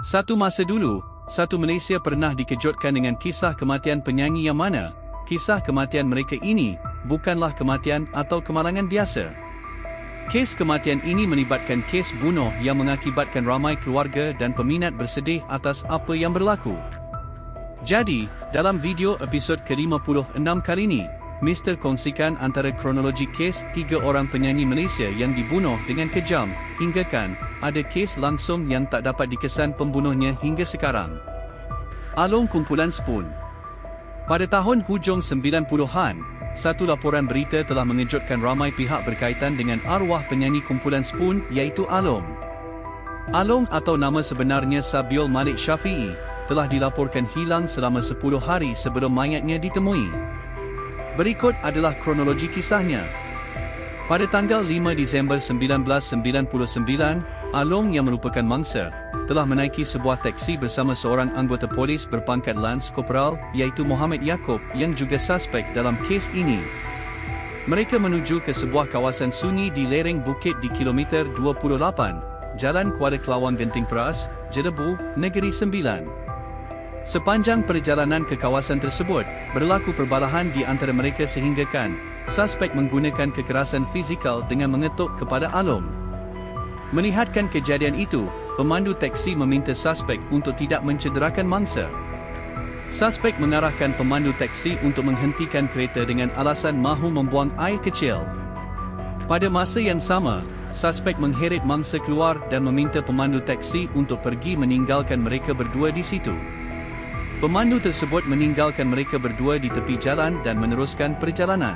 Satu masa dulu, satu Malaysia pernah dikejutkan dengan kisah kematian penyanyi yang mana kisah kematian mereka ini bukanlah kematian atau kemalangan biasa. Kes kematian ini melibatkan kes bunuh yang mengakibatkan ramai keluarga dan peminat bersedih atas apa yang berlaku. Jadi, dalam video episod ke-56 kali ini, Mr. kongsikan antara kronologi kes 3 orang penyanyi Malaysia yang dibunuh dengan kejam, hinggakan ada kes langsung yang tak dapat dikesan pembunuhnya hingga sekarang. Along kumpulan Spoon. Pada tahun hujung 90-an, satu laporan berita telah mengejutkan ramai pihak berkaitan dengan arwah penyanyi kumpulan Spoon iaitu Along. Along atau nama sebenarnya Sabiul Malik Syafi'i, telah dilaporkan hilang selama 10 hari sebelum mayatnya ditemui. Berikut adalah kronologi kisahnya. Pada tanggal 5 Disember 1999, Along yang merupakan mangsa, telah menaiki sebuah teksi bersama seorang anggota polis berpangkat Lance Corporal iaitu Muhammad Yaakob yang juga suspek dalam kes ini. Mereka menuju ke sebuah kawasan sunyi di lereng bukit di kilometer 28, Jalan Kuala Kelawang Genting Peras, Jelebu, Negeri Sembilan. Sepanjang perjalanan ke kawasan tersebut, berlaku perbalahan di antara mereka sehinggakan suspek menggunakan kekerasan fizikal dengan mengetuk kepada Along. Melihatkan kejadian itu, pemandu teksi meminta suspek untuk tidak mencederakan mangsa. Suspek mengarahkan pemandu teksi untuk menghentikan kereta dengan alasan mahu membuang air kecil. Pada masa yang sama, suspek mengheret mangsa keluar dan meminta pemandu teksi untuk pergi meninggalkan mereka berdua di situ. Pemandu tersebut meninggalkan mereka berdua di tepi jalan dan meneruskan perjalanan.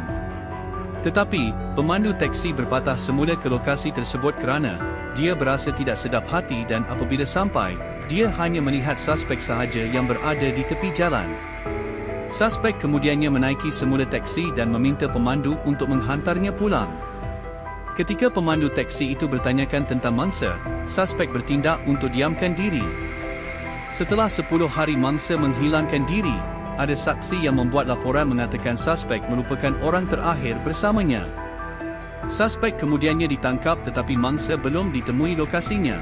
Tetapi, pemandu teksi berpatah semula ke lokasi tersebut kerana dia berasa tidak sedap hati dan apabila sampai, dia hanya melihat suspek sahaja yang berada di tepi jalan. Suspek kemudiannya menaiki semula teksi dan meminta pemandu untuk menghantarnya pulang. Ketika pemandu teksi itu bertanyakan tentang mangsa, suspek bertindak untuk diamkan diri. Setelah 10 hari mangsa menghilangkan diri, ada saksi yang membuat laporan mengatakan suspek merupakan orang terakhir bersamanya. Suspek kemudiannya ditangkap tetapi mangsa belum ditemui lokasinya.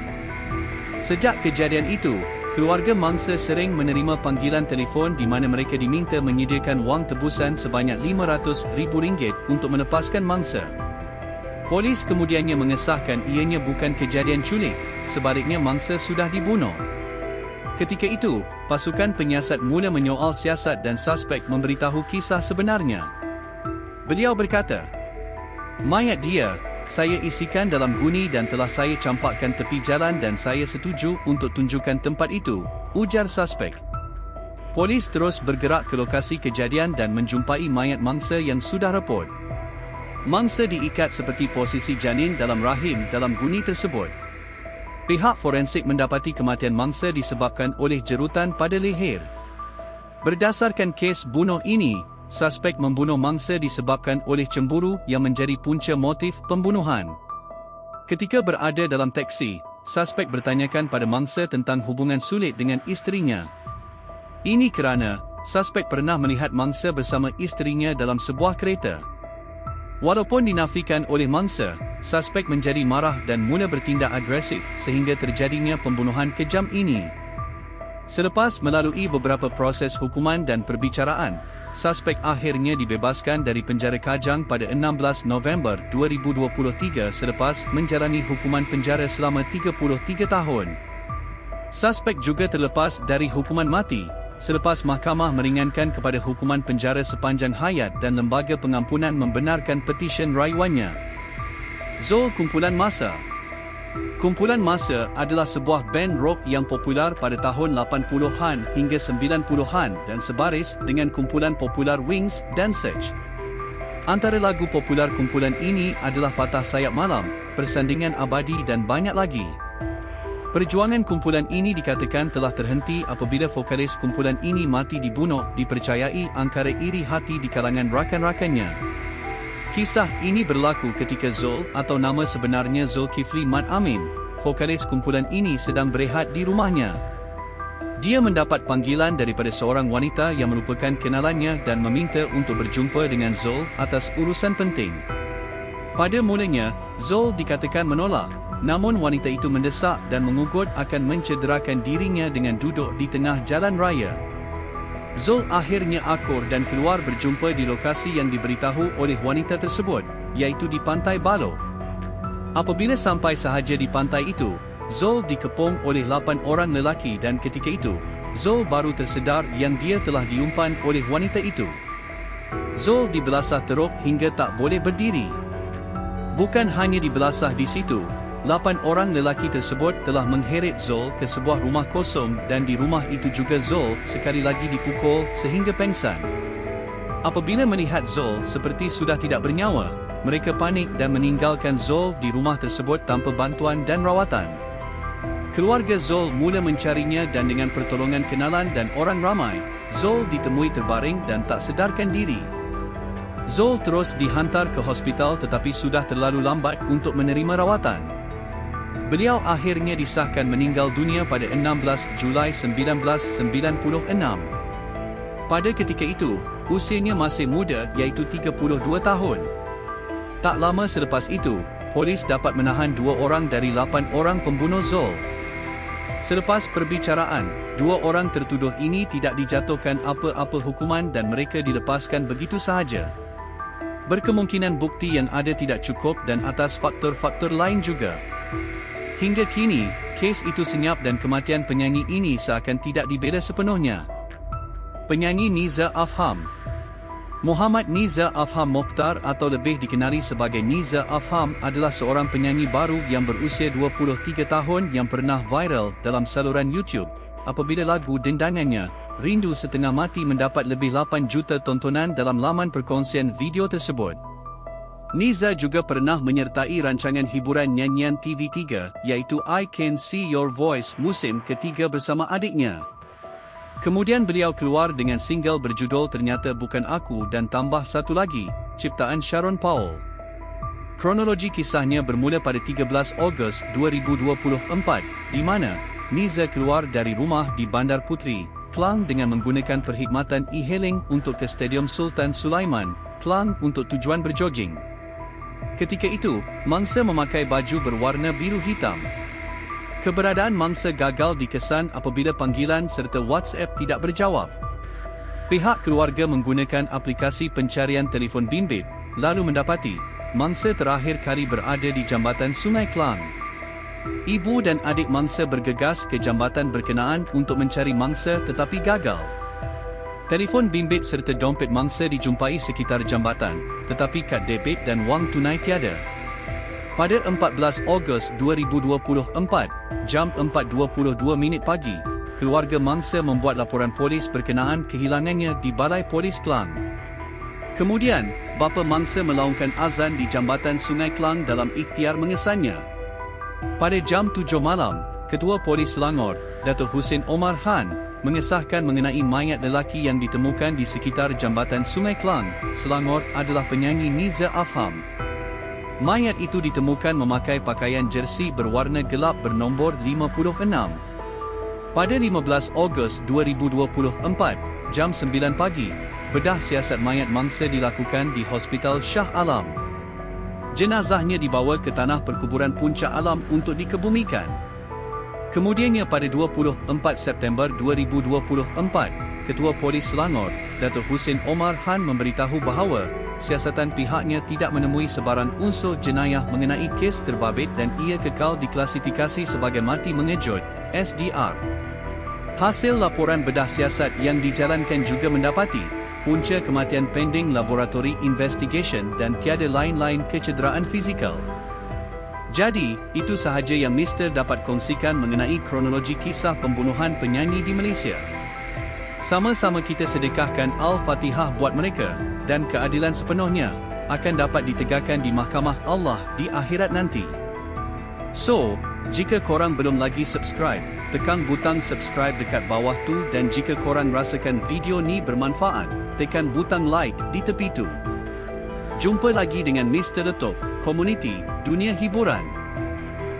Sejak kejadian itu, keluarga mangsa sering menerima panggilan telefon di mana mereka diminta menyediakan wang tebusan sebanyak RM500,000 untuk melepaskan mangsa. Polis kemudiannya mengesahkan ianya bukan kejadian culik, sebaliknya mangsa sudah dibunuh. Ketika itu, pasukan penyiasat mula menyoal siasat dan suspek memberitahu kisah sebenarnya. Beliau berkata, "Mayat dia, saya isikan dalam guni dan telah saya campakkan tepi jalan dan saya setuju untuk tunjukkan tempat itu," ujar suspek. Polis terus bergerak ke lokasi kejadian dan menjumpai mayat mangsa yang sudah repot. Mangsa diikat seperti posisi janin dalam rahim dalam guni tersebut. Pihak forensik mendapati kematian mangsa disebabkan oleh jerutan pada leher. Berdasarkan kes bunuh ini, suspek membunuh mangsa disebabkan oleh cemburu yang menjadi punca motif pembunuhan. Ketika berada dalam teksi, suspek bertanyakan pada mangsa tentang hubungan sulit dengan isterinya. Ini kerana suspek pernah melihat mangsa bersama isterinya dalam sebuah kereta. Walaupun dinafikan oleh mangsa, suspek menjadi marah dan mula bertindak agresif sehingga terjadinya pembunuhan kejam ini. Selepas melalui beberapa proses hukuman dan perbicaraan, suspek akhirnya dibebaskan dari penjara Kajang pada 16 November 2023 selepas menjalani hukuman penjara selama 33 tahun. Suspek juga terlepas dari hukuman mati selepas mahkamah meringankan kepada hukuman penjara sepanjang hayat dan lembaga pengampunan membenarkan petisyen rayuannya. Zul Kumpulan Massa. Kumpulan Massa adalah sebuah band rock yang popular pada tahun 80-an hingga 90-an dan sebaris dengan kumpulan popular Wings dan Search. Antara lagu popular kumpulan ini adalah Patah Sayap Malam, Persandingan Abadi dan banyak lagi. Perjuangan kumpulan ini dikatakan telah terhenti apabila vokalis kumpulan ini mati dibunuh, dipercayai angkara iri hati di kalangan rakan-rakannya. Kisah ini berlaku ketika Zul atau nama sebenarnya Zulkifli Mat Amin, vokalis kumpulan ini sedang berehat di rumahnya. Dia mendapat panggilan daripada seorang wanita yang merupakan kenalannya dan meminta untuk berjumpa dengan Zul atas urusan penting. Pada mulanya, Zul dikatakan menolak, namun wanita itu mendesak dan mengugut akan mencederakan dirinya dengan duduk di tengah jalan raya. Zul akhirnya akur dan keluar berjumpa di lokasi yang diberitahu oleh wanita tersebut, iaitu di Pantai Balo. Apabila sampai sahaja di pantai itu, Zul dikepung oleh 8 orang lelaki dan ketika itu, Zul baru tersedar yang dia telah diumpan oleh wanita itu. Zul dibelasah teruk hingga tak boleh berdiri. Bukan hanya dibelasah di situ, 8 orang lelaki tersebut telah mengheret Zul ke sebuah rumah kosong dan di rumah itu juga Zul sekali lagi dipukul sehingga pengsan. Apabila melihat Zul seperti sudah tidak bernyawa, mereka panik dan meninggalkan Zul di rumah tersebut tanpa bantuan dan rawatan. Keluarga Zul mula mencarinya dan dengan pertolongan kenalan dan orang ramai, Zul ditemui terbaring dan tak sedarkan diri. Zul terus dihantar ke hospital tetapi sudah terlalu lambat untuk menerima rawatan. Beliau akhirnya disahkan meninggal dunia pada 16 Julai 1996. Pada ketika itu, usianya masih muda iaitu 32 tahun. Tak lama selepas itu, polis dapat menahan 2 orang dari 8 orang pembunuh Zul. Selepas perbicaraan, 2 orang tertuduh ini tidak dijatuhkan apa-apa hukuman dan mereka dilepaskan begitu sahaja. Berkemungkinan bukti yang ada tidak cukup dan atas faktor-faktor lain juga. Hingga kini, kes itu senyap dan kematian penyanyi ini seakan tidak dibela sepenuhnya. Penyanyi Niza Afham. Muhammad Niza Afham Mokhtar atau lebih dikenali sebagai Niza Afham adalah seorang penyanyi baru yang berusia 23 tahun yang pernah viral dalam saluran YouTube apabila lagu dendangannya, Rindu Setengah Mati mendapat lebih 8 juta tontonan dalam laman perkongsian video tersebut. Niza juga pernah menyertai rancangan hiburan nyanyian TV3 iaitu I Can See Your Voice musim ketiga bersama adiknya. Kemudian beliau keluar dengan single berjudul Ternyata Bukan Aku dan tambah satu lagi, ciptaan Sharon Paul. Kronologi kisahnya bermula pada 13 Ogos 2024, di mana Niza keluar dari rumah di Bandar Puteri, Klang dengan menggunakan perkhidmatan e-hailing untuk ke Stadium Sultan Sulaiman, Klang untuk tujuan berjoging. Ketika itu, mangsa memakai baju berwarna biru hitam. Keberadaan mangsa gagal dikesan apabila panggilan serta WhatsApp tidak berjawab. Pihak keluarga menggunakan aplikasi pencarian telefon bimbit, lalu mendapati mangsa terakhir kali berada di jambatan Sungai Klang. Ibu dan adik mangsa bergegas ke jambatan berkenaan untuk mencari mangsa tetapi gagal. Telefon bimbit serta dompet mangsa dijumpai sekitar jambatan, tetapi kad debit dan wang tunai tiada. Pada 14 Ogos 2024, jam 4.22 pagi, keluarga mangsa membuat laporan polis berkenaan kehilangannya di Balai Polis Klang. Kemudian, bapa mangsa melaungkan azan di jambatan Sungai Klang dalam ikhtiar mengesannya. Pada jam 7 malam, Ketua Polis Selangor, Datuk Hussein Omar Khan, mengesahkan mengenai mayat lelaki yang ditemukan di sekitar jambatan Sungai Klang, Selangor adalah penyanyi Niza Afham. Mayat itu ditemukan memakai pakaian jersey berwarna gelap bernombor 56. Pada 15 Ogos 2024, jam 9 pagi, bedah siasat mayat mangsa dilakukan di Hospital Shah Alam. Jenazahnya dibawa ke tanah perkuburan Puncak Alam untuk dikebumikan. Kemudiannya pada 24 September 2024, Ketua Polis Selangor, Datuk Hussein Omar Khan memberitahu bahawa siasatan pihaknya tidak menemui sebarang unsur jenayah mengenai kes terbabit dan ia kekal diklasifikasi sebagai mati mengejut, SDR. Hasil laporan bedah siasat yang dijalankan juga mendapati punca kematian pending laboratory investigation dan tiada lain-lain kecederaan fizikal. Jadi, itu sahaja yang Mr. dapat kongsikan mengenai kronologi kisah pembunuhan penyanyi di Malaysia. Sama-sama kita sedekahkan Al-Fatihah buat mereka, dan keadilan sepenuhnya akan dapat ditegakkan di mahkamah Allah di akhirat nanti. So, jika korang belum lagi subscribe, tekan butang subscribe dekat bawah tu dan jika korang rasakan video ni bermanfaat, tekan butang like di tepi tu. Jumpa lagi dengan Mr. Letup, Komuniti Dunia Hiburan.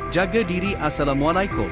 Jaga diri. Assalamualaikum.